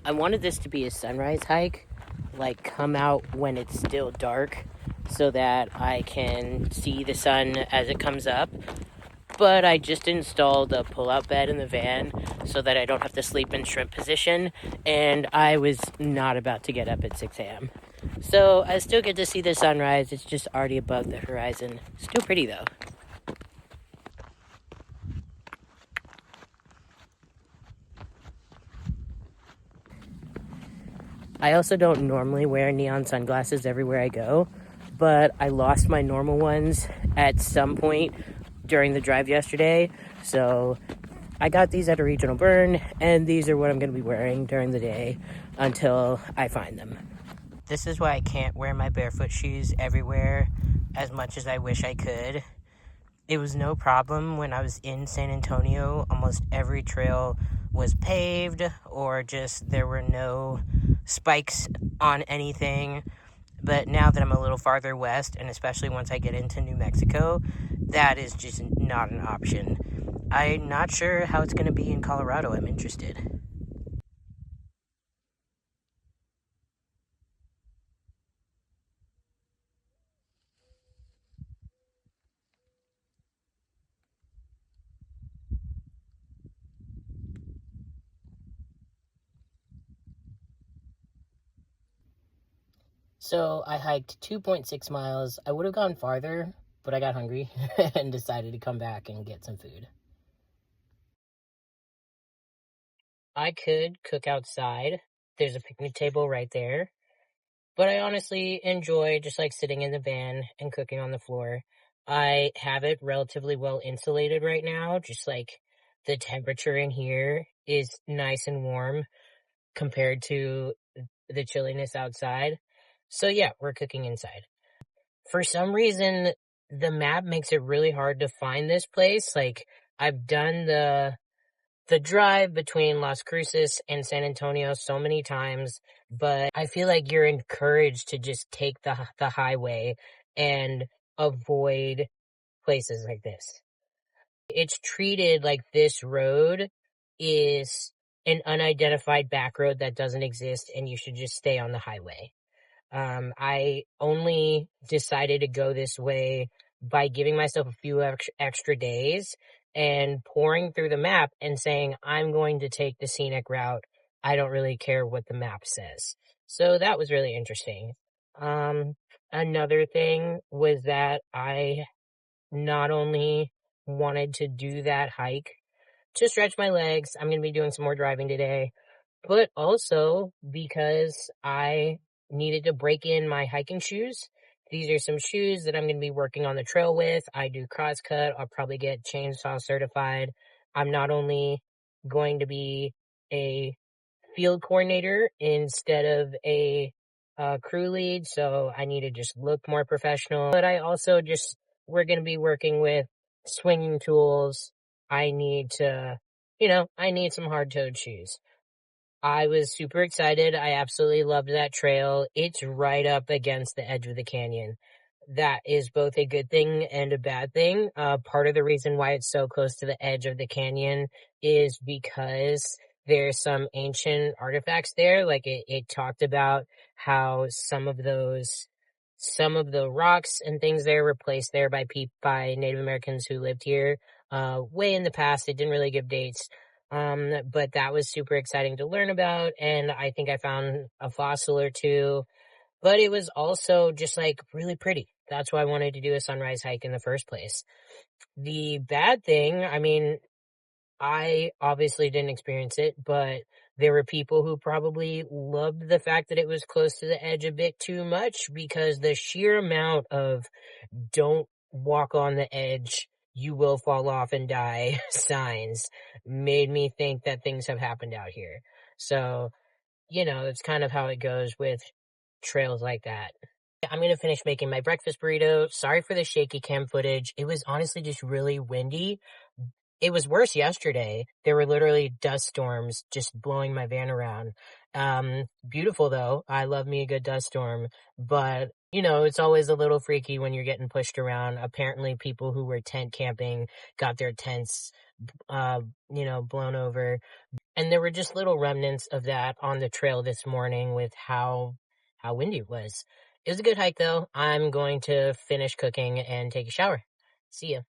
I wanted this to be a sunrise hike, like come out when it's still dark so that I can see the sun as it comes up. But I just installed a pull-out bed in the van so that I don't have to sleep in shrimp position, and I was not about to get up at 6 a.m. So I still get to see the sunrise. It's just already above the horizon. Still pretty though. I also don't normally wear neon sunglasses everywhere I go, but I lost my normal ones at some point during the drive yesterday. So I got these at a regional burn, and these are what I'm going to be wearing during the day until I find them. This is why I can't wear my barefoot shoes everywhere as much as I wish I could. It was no problem when I was in San Antonio. Almost every trail was paved, or just there were no spikes on anything. But now that I'm a little farther west, and especially once I get into New Mexico, that is just not an option. I'm not sure how it's going to be in Colorado. I'm interested. So I hiked 2.6 miles. I would have gone farther, but I got hungry and decided to come back and get some food. I could cook outside. There's a picnic table right there. But I honestly enjoy just like sitting in the van and cooking on the floor. I have it relatively well insulated right now. Just like the temperature in here is nice and warm compared to the chilliness outside. So yeah, we're cooking inside. For some reason, the map makes it really hard to find this place. Like I've done the drive between Las Cruces and San Antonio so many times, but I feel like you're encouraged to just take the highway and avoid places like this. It's treated like this road is an unidentified back road that doesn't exist, and you should just stay on the highway. I only decided to go this way by giving myself a few extra days and pouring through the map and saying, I'm going to take the scenic route. I don't really care what the map says. So that was really interesting. Um, Another thing was that I not only wanted to do that hike to stretch my legs, I'm going to be doing some more driving today, but also because I needed to break in my hiking shoes. These are some shoes that I'm going to be working on the trail with. I do crosscut. I'll probably get chainsaw certified. I'm not only going to be a field coordinator instead of a crew lead, so I need to just look more professional. But I also just, we're going to be working with swinging tools. I need to, I need some hard-toed shoes. I was super excited. I absolutely loved that trail. It's right up against the edge of the canyon. That is both a good thing and a bad thing. Part of the reason why it's so close to the edge of the canyon is because there's some ancient artifacts there. Like it talked about how some of the rocks and things there were placed there by Native Americans who lived here, way in the past. It didn't really give dates. But that was super exciting to learn about, and I think I found a fossil or two, but it was also just like really pretty. That's why I wanted to do a sunrise hike in the first place. The bad thing, I mean, I obviously didn't experience it, but there were people who probably loved the fact that it was close to the edge a bit too much, because the sheer amount of don't walk on the edge, you will fall off and die signs made me think that things have happened out here. So, it's kind of how it goes with trails like that. I'm going to finish making my breakfast burrito. Sorry for the shaky cam footage. It was honestly just really windy. It was worse yesterday. There were literally dust storms just blowing my van around. Beautiful though. I love me a good dust storm, but It's always a little freaky when you're getting pushed around. Apparently, people who were tent camping got their tents, uh, blown over. And there were just little remnants of that on the trail this morning with how windy it was. It was a good hike though. I'm going to finish cooking and take a shower. See ya.